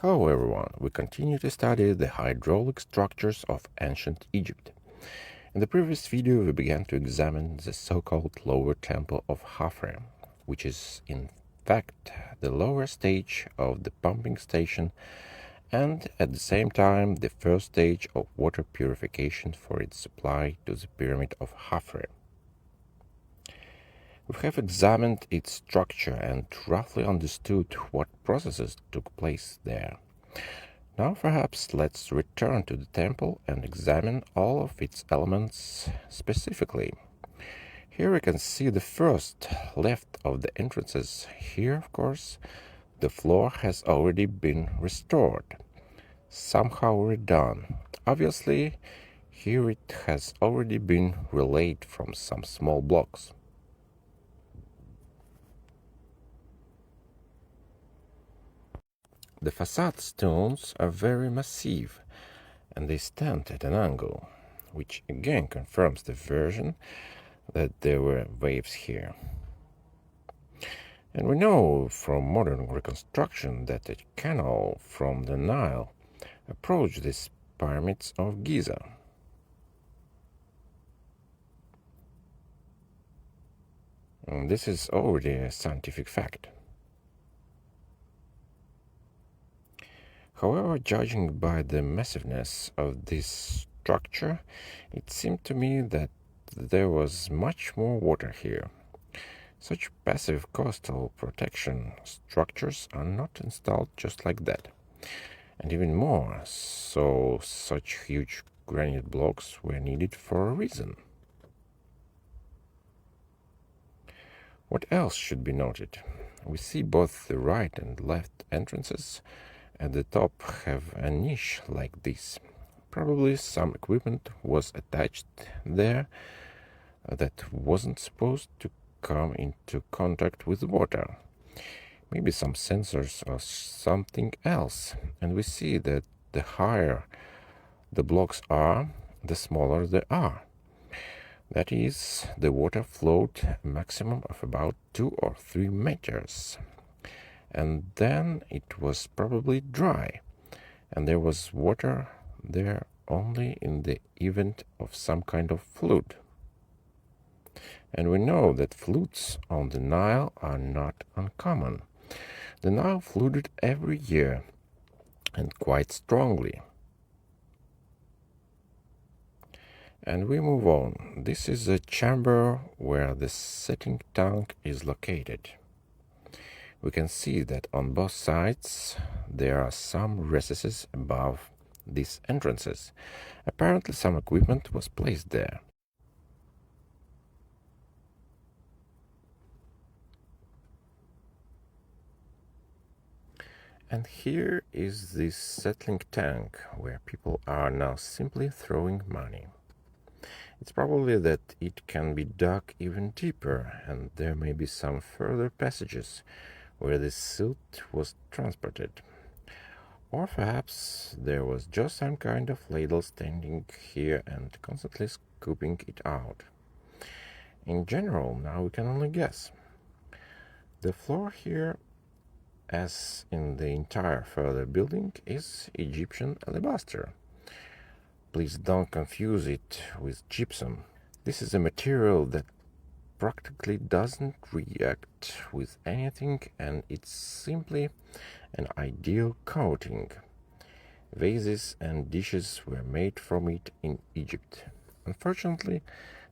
Hello everyone, we continue to study the hydraulic structures of ancient Egypt. In the previous video we began to examine the so-called lower Temple of Khafre, which is in fact the lower stage of the pumping station and at the same time the first stage of water purification for its supply to the Pyramid of Khafre. We have examined its structure and roughly understood what processes took place there. Now perhaps let's return to the temple and examine all of its elements specifically. Here we can see the first left of the entrances. Here, of course, the floor has already been restored, somehow redone. Obviously, here it has already been relaid from some small blocks. The facade stones are very massive and they stand at an angle, which again confirms the version that there were waves here. And we know from modern reconstruction that a canal from the Nile approached these pyramids of Giza. And this is already a scientific fact. However, judging by the massiveness of this structure, it seemed to me that there was much more water here. Such passive coastal protection structures are not installed just like that. And even more, so such huge granite blocks were needed for a reason. What else should be noted? We see both the right and left entrances at the top have a niche like this. Probably some equipment was attached there that wasn't supposed to come into contact with water. Maybe some sensors or something else. And we see that the higher the blocks are, the smaller they are. That is, the water flowed a maximum of about 2 or 3 meters. And then it was probably dry, and there was water there only in the event of some kind of flood. And we know that floods on the Nile are not uncommon. The Nile flooded every year, and quite strongly. And we move on. This is a chamber where the setting tank is located. We can see that on both sides there are some recesses above these entrances. Apparently some equipment was placed there. And here is this settling tank where people are now simply throwing money. It's probably that it can be dug even deeper and there may be some further passages where the silt was transported. Or perhaps there was just some kind of ladle standing here and constantly scooping it out. In general, now we can only guess. The floor here, as in the entire further building, is Egyptian alabaster. Please don't confuse it with gypsum. This is a material that practically doesn't react with anything and it's simply an ideal coating. Vases and dishes were made from it in Egypt. Unfortunately,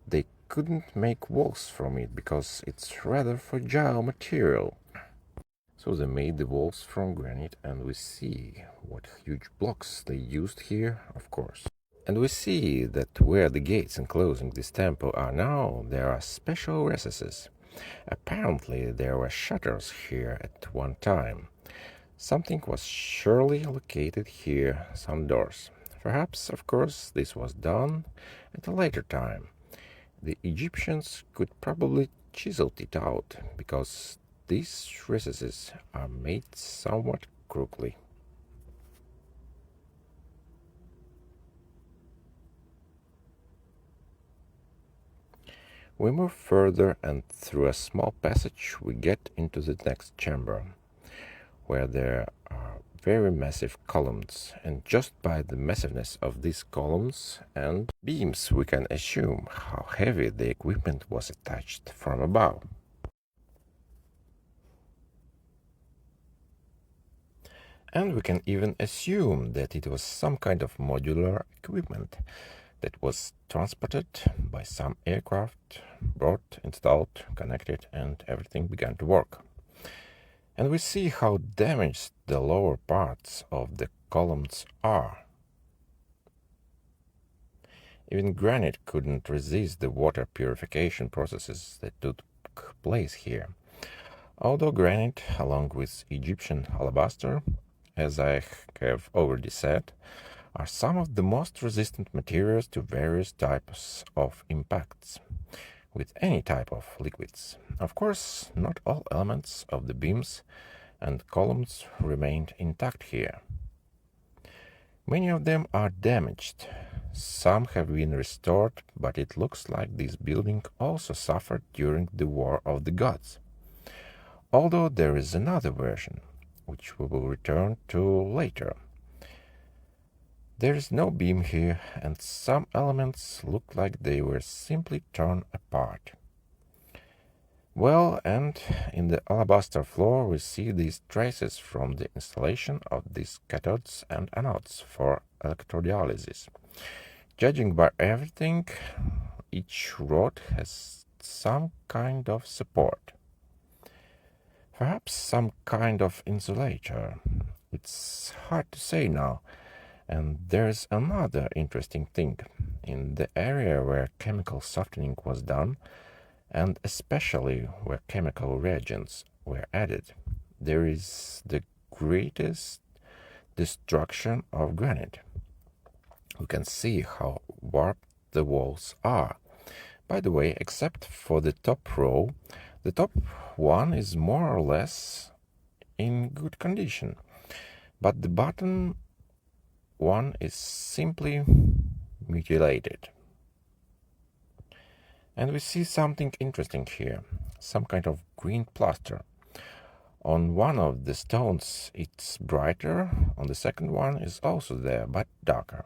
they couldn't make walls from it because it's rather fragile material. So they made the walls from granite and we see what huge blocks they used here, of course. And we see that where the gates enclosing this temple are now, there are special recesses. Apparently there were shutters here at one time. Something was surely located here, some doors. Perhaps, of course, this was done at a later time. The Egyptians could probably chisel it out, because these recesses are made somewhat crookedly. We move further and through a small passage we get into the next chamber, where there are very massive columns, and just by the massiveness of these columns and beams we can assume how heavy the equipment was attached from above. And we can even assume that it was some kind of modular equipment that was transported by some aircraft, brought, installed, connected, and everything began to work. And we see how damaged the lower parts of the columns are. Even granite couldn't resist the water purification processes that took place here. Although granite, along with Egyptian alabaster, as I have already said, are some of the most resistant materials to various types of impacts with any type of liquids. Of course, not all elements of the beams and columns remained intact here. Many of them are damaged. Some have been restored, but it looks like this building also suffered during the War of the Gods. Although there is another version, which we will return to later. There is no beam here, and some elements look like they were simply torn apart. Well, and in the alabaster floor we see these traces from the installation of these cathodes and anodes for electrodialysis. Judging by everything, each rod has some kind of support. Perhaps some kind of insulator. It's hard to say now. And there's another interesting thing. In the area where chemical softening was done, and especially where chemical reagents were added, there is the greatest destruction of granite. We can see how warped the walls are. By the way, except for the top row, the top one is more or less in good condition, but the bottom one is simply mutilated. And we see something interesting here, some kind of green plaster. On one of the stones it's brighter, on the second one is also there, but darker.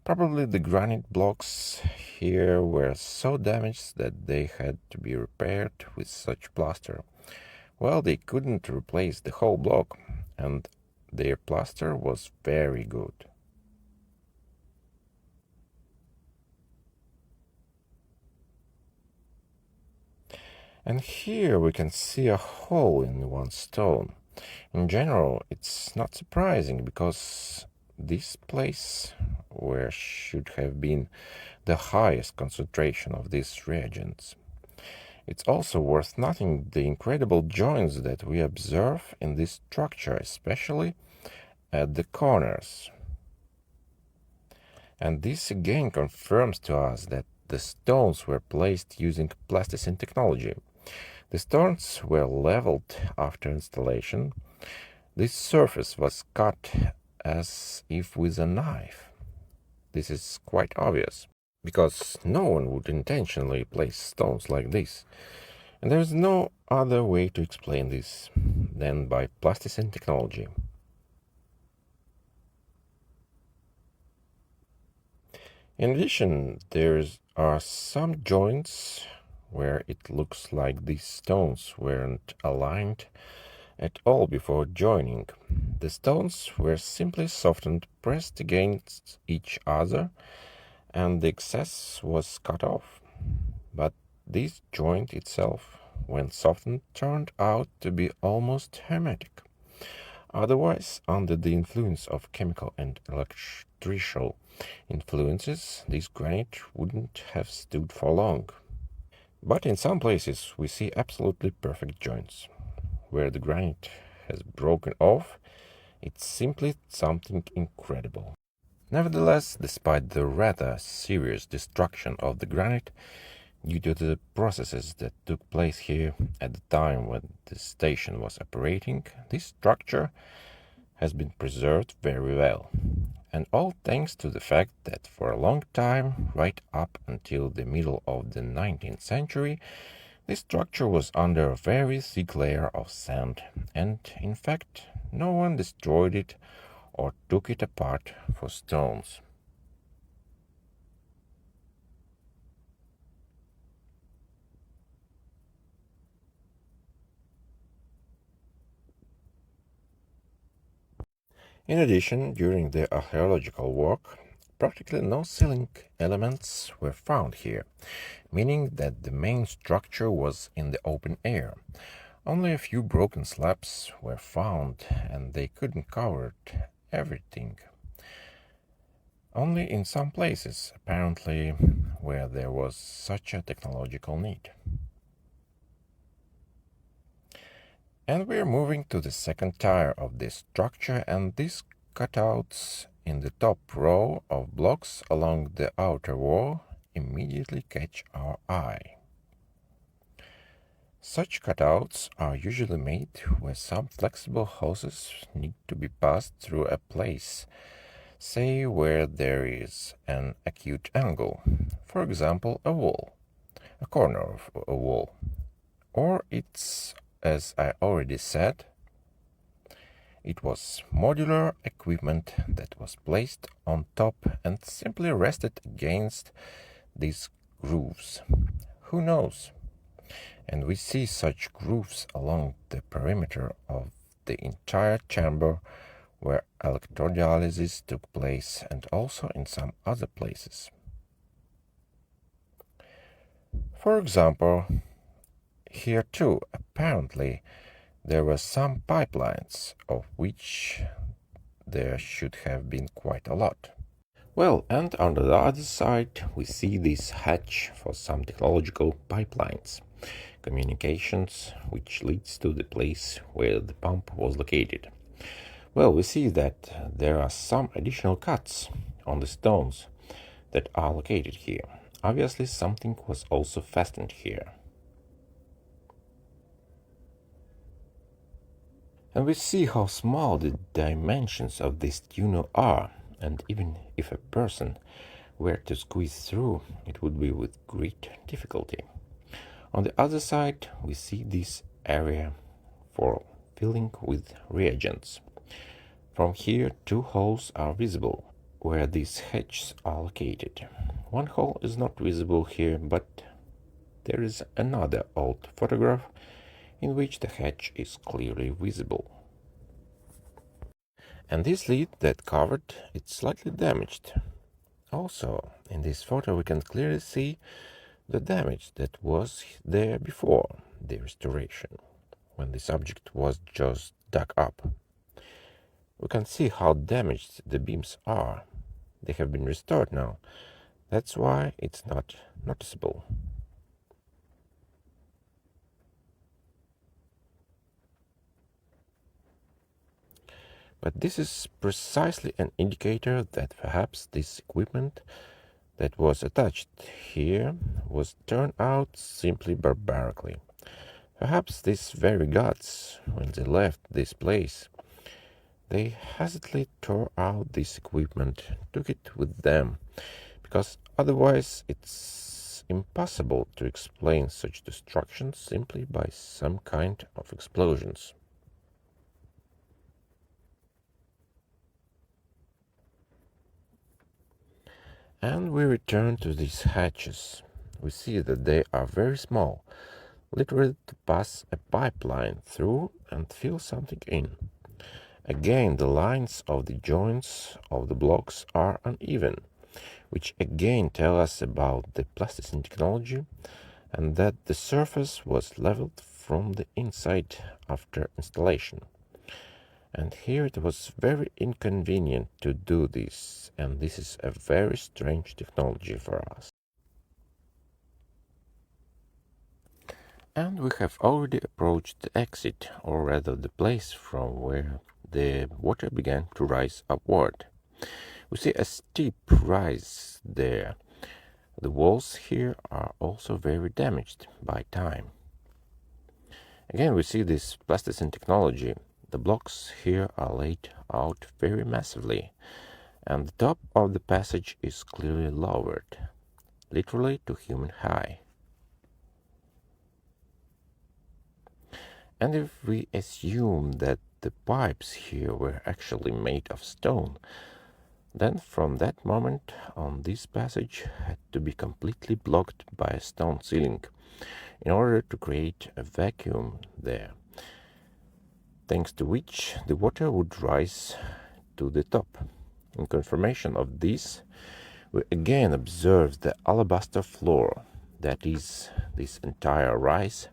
Probably the granite blocks here were so damaged that they had to be repaired with such plaster. Well, they couldn't replace the whole block, and their plaster was very good. And here we can see a hole in one stone. In general, it's not surprising because this place where should have been the highest concentration of these reagents. It's also worth noting the incredible joints that we observe in this structure, especially at the corners. And this again confirms to us that the stones were placed using plasticine technology. The stones were leveled after installation. This surface was cut as if with a knife. This is quite obvious, because no one would intentionally place stones like this. And there is no other way to explain this than by plasticine technology. In addition, there are some joints where it looks like these stones weren't aligned at all before joining. The stones were simply softened, pressed against each other, and the excess was cut off. But this joint itself, when softened, turned out to be almost hermetic. Otherwise, under the influence of chemical and electrical influences, this granite wouldn't have stood for long. But in some places we see absolutely perfect joints. Where the granite has broken off, it's simply something incredible. Nevertheless, despite the rather serious destruction of the granite, due to the processes that took place here at the time when the station was operating, this structure has been preserved very well. And all thanks to the fact that for a long time, right up until the middle of the 19th century, this structure was under a very thick layer of sand, and in fact, no one destroyed it or took it apart for stones. In addition, during the archaeological work, practically no ceiling elements were found here, meaning that the main structure was in the open air. Only a few broken slabs were found, and they couldn't cover everything. Only in some places, apparently, where there was such a technological need. And we're moving to the second tier of this structure, and these cutouts in the top row of blocks along the outer wall immediately catch our eye. Such cutouts are usually made where some flexible hoses need to be passed through a place, say where there is an acute angle, for example a wall, a corner of a wall, or it's, as I already said, it was modular equipment that was placed on top and simply rested against these grooves. Who knows? And we see such grooves along the perimeter of the entire chamber where electrodialysis took place and also in some other places. For example, here too, apparently, there were some pipelines, of which there should have been quite a lot. Well, and on the other side, we see this hatch for some technological pipelines, communications, which leads to the place where the pump was located. Well, we see that there are some additional cuts on the stones that are located here. Obviously, something was also fastened here. And we see how small the dimensions of this tunnel are, and even if a person were to squeeze through, it would be with great difficulty. On the other side, we see this area for filling with reagents. From here, two holes are visible where these hatches are located. One hole is not visible here, but there is another old photograph in which the hatch is clearly visible. And this lid that covered it's slightly damaged. Also, in this photo we can clearly see the damage that was there before the restoration, when this object was just dug up. We can see how damaged the beams are. They have been restored now. That's why it's not noticeable. But this is precisely an indicator that perhaps this equipment that was attached here was turned out simply barbarically. Perhaps these very gods, when they left this place, they hastily tore out this equipment, took it with them, because otherwise it's impossible to explain such destruction simply by some kind of explosions. And we return to these hatches. We see that they are very small, literally to pass a pipeline through and fill something in. Again, the lines of the joints of the blocks are uneven, which again tell us about the plasticine technology and that the surface was leveled from the inside after installation. And here it was very inconvenient to do this, and this is a very strange technology for us. And we have already approached the exit, or rather the place from where the water began to rise upward. We see a steep rise there. The walls here are also very damaged by time. Again, we see this plasticine technology. The blocks here are laid out very massively, and the top of the passage is clearly lowered, literally to human high. And if we assume that the pipes here were actually made of stone, then from that moment on, this passage had to be completely blocked by a stone ceiling in order to create a vacuum there, thanks to which the water would rise to the top. In confirmation of this, we again observe the alabaster floor, that is, this entire rise,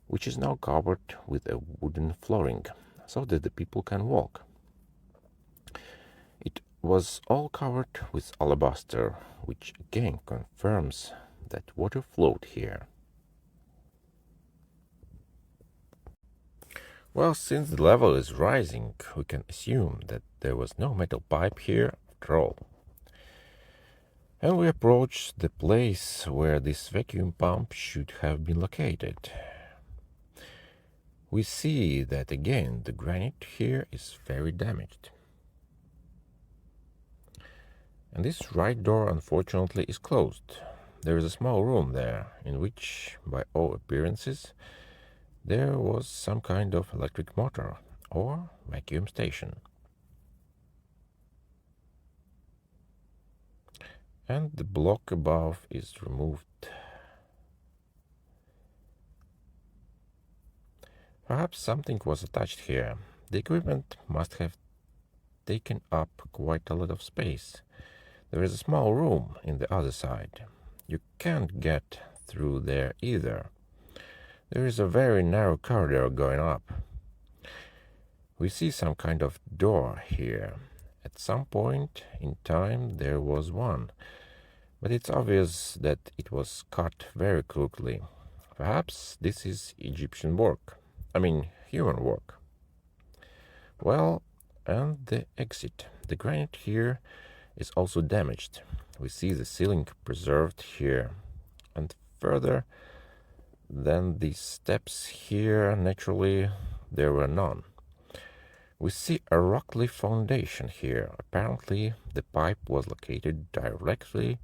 which is now covered with a wooden flooring, so that the people can walk. It was all covered with alabaster, which again confirms that water flowed here. Well, since the level is rising, we can assume that there was no metal pipe here after all. And we approach the place where this vacuum pump should have been located. We see that again the granite here is very damaged. And this right door unfortunately is closed. There is a small room there in which, by all appearances, there was some kind of electric motor or vacuum station. And the block above is removed. Perhaps something was attached here. The equipment must have taken up quite a lot of space. There is a small room in the other side. You can't get through there either. There is a very narrow corridor going up. We see some kind of door here. At some point in time there was one, but it's obvious that it was cut very quickly. Perhaps this is Egyptian work. Human work. Well, and the exit. The granite here is also damaged. We see the ceiling preserved here. And further than these steps here, naturally, there were none. We see a rocky foundation here. Apparently, the pipe was located directly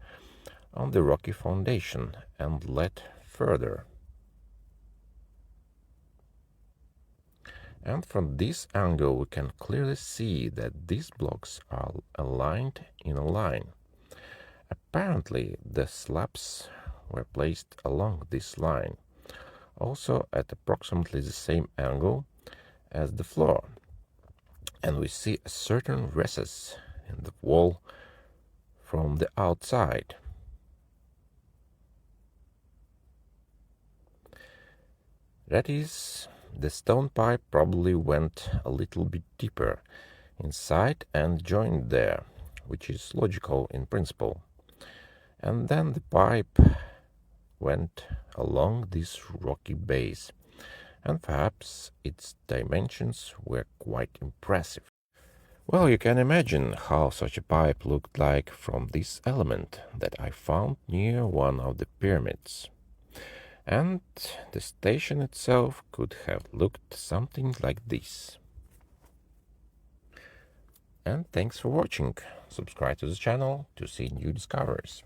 on the rocky foundation and led further. And from this angle we can clearly see that these blocks are aligned in a line. Apparently the slabs were placed along this line, also at approximately the same angle as the floor. And we see a certain recess in the wall from the outside. That is, the stone pipe probably went a little bit deeper inside and joined there, which is logical in principle. And then the pipe went along this rocky base, and perhaps its dimensions were quite impressive. Well, you can imagine how such a pipe looked like from this element that I found near one of the pyramids. And the station itself could have looked something like this. And thanks for watching. Subscribe to the channel to see new discoveries.